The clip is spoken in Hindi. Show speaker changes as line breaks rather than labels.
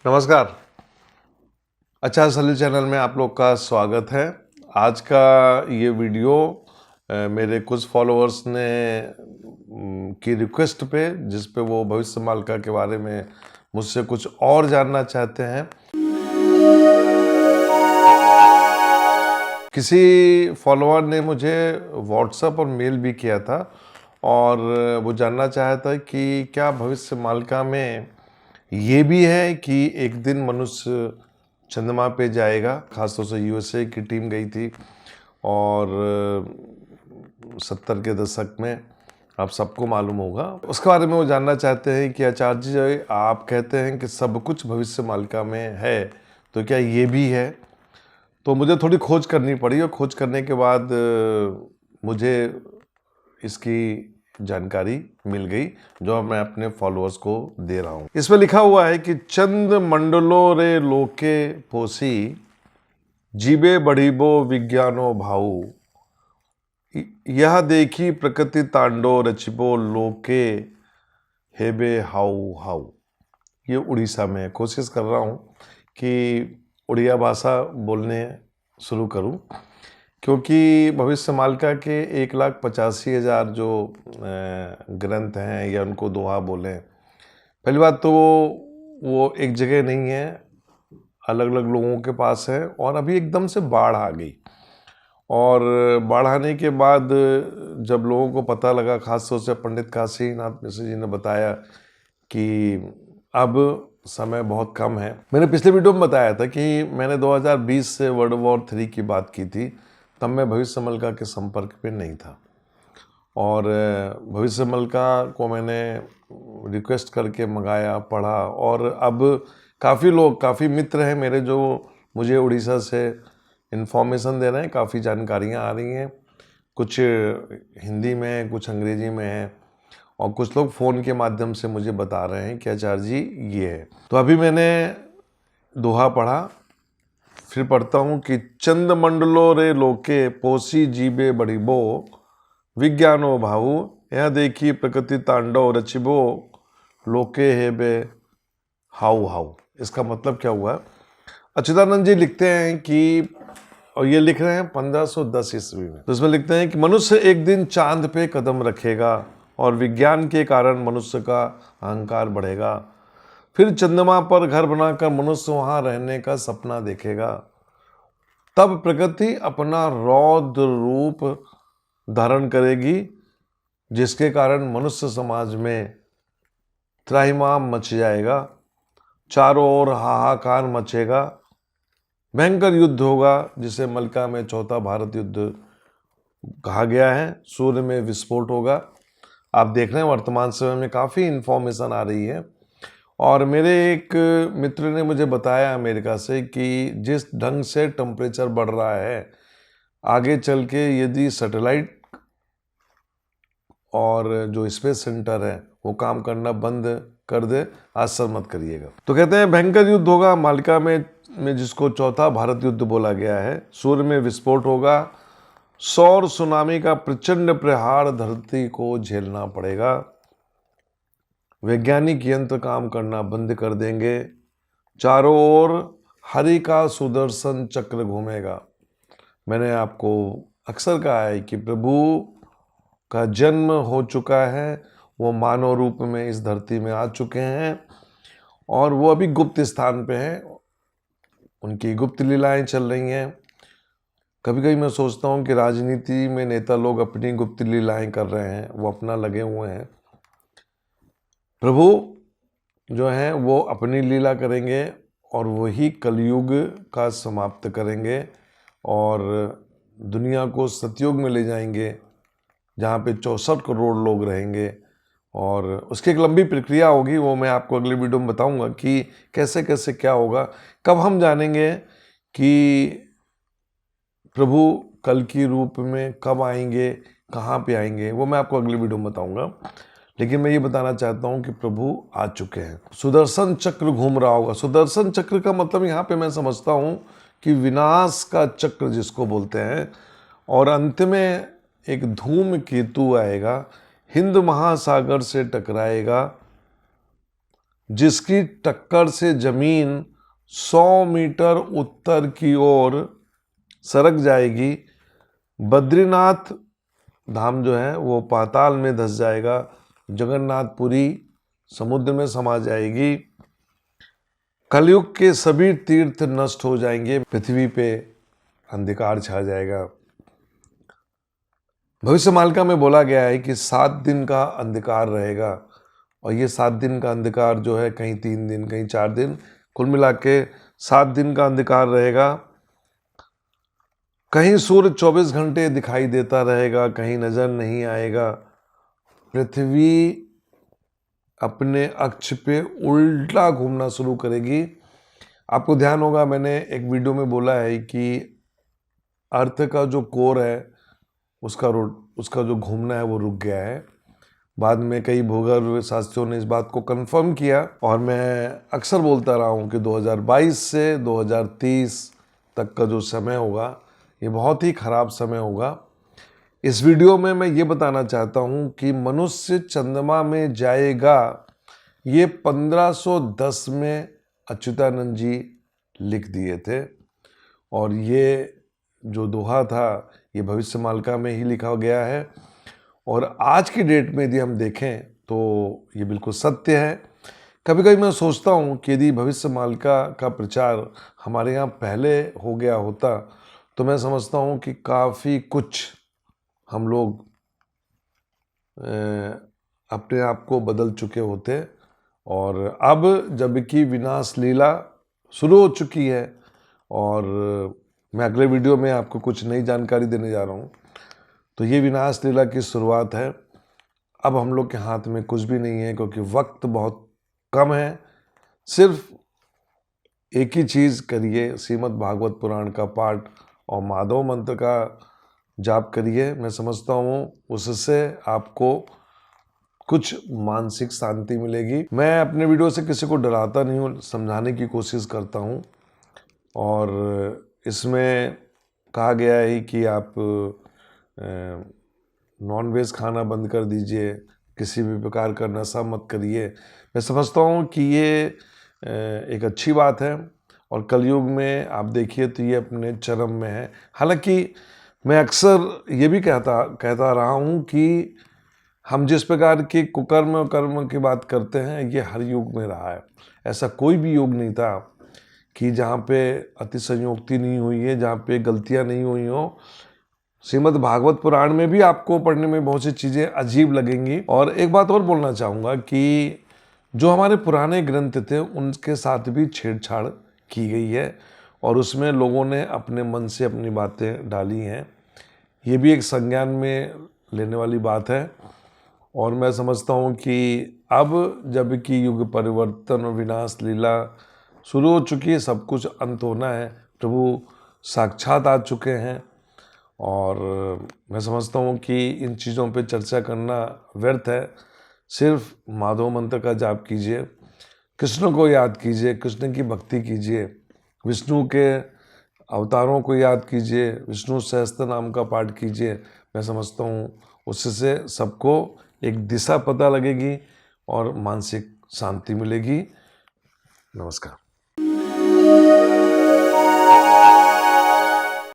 नमस्कार। अच्छा सलील चैनल में आप लोग का स्वागत है। आज का ये वीडियो मेरे कुछ फॉलोअर्स ने की रिक्वेस्ट पे, जिस पे वो भविष्य मालिका के बारे में मुझसे कुछ और जानना चाहते हैं। किसी फॉलोअर ने मुझे व्हाट्सएप और मेल भी किया था और वो जानना चाहा था कि क्या भविष्य मालिका में ये भी है कि एक दिन मनुष्य चंद्रमा पे जाएगा। खासतौर से यूएसए की टीम गई थी और 70 के दशक में, आप सबको मालूम होगा। उसके बारे में वो जानना चाहते हैं कि आचार्य जी, आप कहते हैं कि सब कुछ भविष्य मालिका में है, तो क्या ये भी है? तो मुझे थोड़ी खोज करनी पड़ी और खोज करने के बाद मुझे इसकी जानकारी मिल गई, जो मैं अपने फॉलोअर्स को दे रहा हूँ। इसमें लिखा हुआ है कि चंद मंडलो रे लोके पोसी, जीबे बढ़िबो विज्ञानो भाऊ, यह देखी प्रकृति तांडो रचिबो लोके हेबे हाउ हाउ। ये उड़ीसा में, कोशिश कर रहा हूँ कि उड़िया भाषा बोलने शुरू करूँ, क्योंकि भविष्य मालिका के 1,85,000 जो ग्रंथ हैं या उनको दोहा बोलें, पहली बात तो वो एक जगह नहीं है, अलग अलग लोगों के पास है। और अभी एकदम से बाढ़ आ गई, और बाढ़ आने के बाद जब लोगों को पता लगा, खासतौर से पंडित काशीनाथ मिश्र जी ने बताया कि अब समय बहुत कम है। मैंने पिछले वीडियो में बताया था कि मैंने 2020 से वर्ल्ड वॉर 3 की बात की थी, तब मैं भविष्य मालिका के संपर्क में नहीं था। और भविष्य मालिका को मैंने रिक्वेस्ट करके मंगाया, पढ़ा, और अब काफ़ी लोग, काफ़ी मित्र हैं मेरे जो मुझे उड़ीसा से इन्फॉर्मेशन दे रहे हैं। काफ़ी जानकारियाँ आ रही हैं, कुछ हिंदी में, कुछ अंग्रेजी में है, और कुछ लोग फ़ोन के माध्यम से मुझे बता रहे हैं कि आचार्य जी ये है। तो अभी मैंने दोहा पढ़ा, फिर पढ़ता हूँ कि चंद मंडलो रे लोके पोसी जीबे बढ़िबो विज्ञानो भाऊ, यह देखी प्रकृति तांडव रचिबो लोके हेबे हाउ हाउ। इसका मतलब क्या हुआ? अच्युतानंद जी लिखते हैं कि, और ये लिख रहे हैं 1510 ईस्वी में, तो इसमें लिखते हैं कि मनुष्य एक दिन चांद पे कदम रखेगा और विज्ञान के कारण मनुष्य का अहंकार बढ़ेगा। फिर चंद्रमा पर घर बनाकर मनुष्य वहां रहने का सपना देखेगा। तब प्रकृति अपना रौद्र रूप धारण करेगी, जिसके कारण मनुष्य समाज में त्राहिमाम मच जाएगा। चारों ओर हाहाकार मचेगा, भयंकर युद्ध होगा, जिसे मलका में चौथा भारत युद्ध कहा गया है। सूर्य में विस्फोट होगा। आप देख रहे हैं वर्तमान समय में काफ़ी इन्फॉर्मेशन आ रही है। और मेरे एक मित्र ने मुझे बताया अमेरिका से कि जिस ढंग से टेम्परेचर बढ़ रहा है, आगे चल के यदि सैटेलाइट और जो स्पेस सेंटर है वो काम करना बंद कर दे, आश्चर्य मत करिएगा। तो कहते हैं भयंकर युद्ध होगा मालिका में जिसको चौथा भारत युद्ध बोला गया है। सूर्य में विस्फोट होगा, सौर सुनामी का प्रचंड प्रहार धरती को झेलना पड़ेगा। वैज्ञानिक यंत्र काम करना बंद कर देंगे। चारों ओर हरि का सुदर्शन चक्र घूमेगा। मैंने आपको अक्सर कहा है कि प्रभु का जन्म हो चुका है, वो मानव रूप में इस धरती में आ चुके हैं, और वो अभी गुप्त स्थान पे हैं। उनकी गुप्त लीलाएं चल रही हैं। कभी कभी मैं सोचता हूँ कि राजनीति में नेता लोग अपनी गुप्त लीलाएं कर रहे हैं, वो अपना लगे हुए हैं। प्रभु जो हैं वो अपनी लीला करेंगे और वही कलयुग का समाप्त करेंगे और दुनिया को सतयुग में ले जाएंगे, जहाँ पे 64 करोड़ लोग रहेंगे। और उसकी एक लंबी प्रक्रिया होगी, वो मैं आपको अगले वीडियो में बताऊंगा कि कैसे कैसे क्या होगा। कब हम जानेंगे कि प्रभु कल की रूप में कब आएंगे, कहाँ पे आएंगे, वो मैं आपको अगली वीडियो में बताऊंगा। लेकिन मैं ये बताना चाहता हूँ कि प्रभु आ चुके हैं। सुदर्शन चक्र घूम रहा होगा। सुदर्शन चक्र का मतलब यहाँ पे मैं समझता हूँ कि विनाश का चक्र जिसको बोलते हैं, और अंत में एक धूमकेतु आएगा, हिंद महासागर से टकराएगा, जिसकी टक्कर से जमीन 100 मीटर उत्तर की ओर सरक जाएगी। बद्रीनाथ धाम जो है वो पाताल में धंस जाएगा। जगन्नाथपुरी समुद्र में समा जाएगी। कलयुग के सभी तीर्थ नष्ट हो जाएंगे। पृथ्वी पे अंधकार छा जाएगा। भविष्यमालिका में बोला गया है कि 7 दिन का अंधकार रहेगा, और ये 7 दिन का अंधकार जो है कहीं 3 दिन कहीं 4 दिन, कुल मिला के 7 दिन का अंधकार रहेगा। कहीं सूर्य 24 घंटे दिखाई देता रहेगा, कहीं नजर नहीं आएगा। पृथ्वी अपने अक्ष पे उल्टा घूमना शुरू करेगी। आपको ध्यान होगा, मैंने एक वीडियो में बोला है कि अर्थ का जो कोर है उसका जो घूमना है वो रुक गया है। बाद में कई भूगर्भ शास्त्रियों ने इस बात को कंफर्म किया, और मैं अक्सर बोलता रहा हूँ कि 2022 से 2030 तक का जो समय होगा ये बहुत ही खराब समय होगा। इस वीडियो में मैं ये बताना चाहता हूँ कि मनुष्य चंद्रमा में जाएगा, ये 1510 में अच्युतानंद जी लिख दिए थे, और ये जो दोहा था ये भविष्यमालिका में ही लिखा गया है। और आज की डेट में यदि हम देखें तो ये बिल्कुल सत्य है। कभी कभी मैं सोचता हूँ कि यदि भविष्यमालिका का प्रचार हमारे यहाँ पहले हो गया होता तो मैं समझता हूँ कि काफ़ी कुछ हम लोग अपने आप को बदल चुके होते। और अब जबकि विनाश लीला शुरू हो चुकी है, और मैं अगले वीडियो में आपको कुछ नई जानकारी देने जा रहा हूँ, तो ये विनाश लीला की शुरुआत है। अब हम लोग के हाथ में कुछ भी नहीं है, क्योंकि वक्त बहुत कम है। सिर्फ एक ही चीज़ करिए, श्रीमद् भागवत पुराण का पाठ और माधव मंत्र का जाप करिए। मैं समझता हूँ उससे आपको कुछ मानसिक शांति मिलेगी। मैं अपने वीडियो से किसी को डराता नहीं हूँ, समझाने की कोशिश करता हूँ। और इसमें कहा गया है कि आप नॉनवेज खाना बंद कर दीजिए, किसी भी प्रकार का नशा मत करिए। मैं समझता हूँ कि ये एक अच्छी बात है, और कलयुग में आप देखिए तो ये अपने चरम में है। हालांकि मैं अक्सर ये भी कहता रहा हूँ कि हम जिस प्रकार के कुकर्म और कर्म की बात करते हैं ये हर युग में रहा है। ऐसा कोई भी युग नहीं था कि जहाँ पे अतिसंयोक्ति नहीं हुई है, जहाँ पे गलतियाँ नहीं हुई हों। श्रीमद् भागवत पुराण में भी आपको पढ़ने में बहुत सी चीज़ें अजीब लगेंगी। और एक बात और बोलना चाहूँगा कि जो हमारे पुराने ग्रंथ थे उनके साथ भी छेड़छाड़ की गई है, और उसमें लोगों ने अपने मन से अपनी बातें डाली हैं। ये भी एक संज्ञान में लेने वाली बात है। और मैं समझता हूँ कि अब जबकि युग परिवर्तन और विनाश लीला शुरू हो चुकी है, सब कुछ अंत होना है, प्रभु साक्षात आ चुके हैं। और मैं समझता हूँ कि इन चीज़ों पे चर्चा करना व्यर्थ है। सिर्फ माधव मंत्र का जाप कीजिए, कृष्ण को याद कीजिए, कृष्ण की भक्ति कीजिए, विष्णु के अवतारों को याद कीजिए, विष्णु सहस्त्र नाम का पाठ कीजिए। मैं समझता हूँ उससे सबको एक दिशा पता लगेगी और मानसिक शांति मिलेगी। नमस्कार।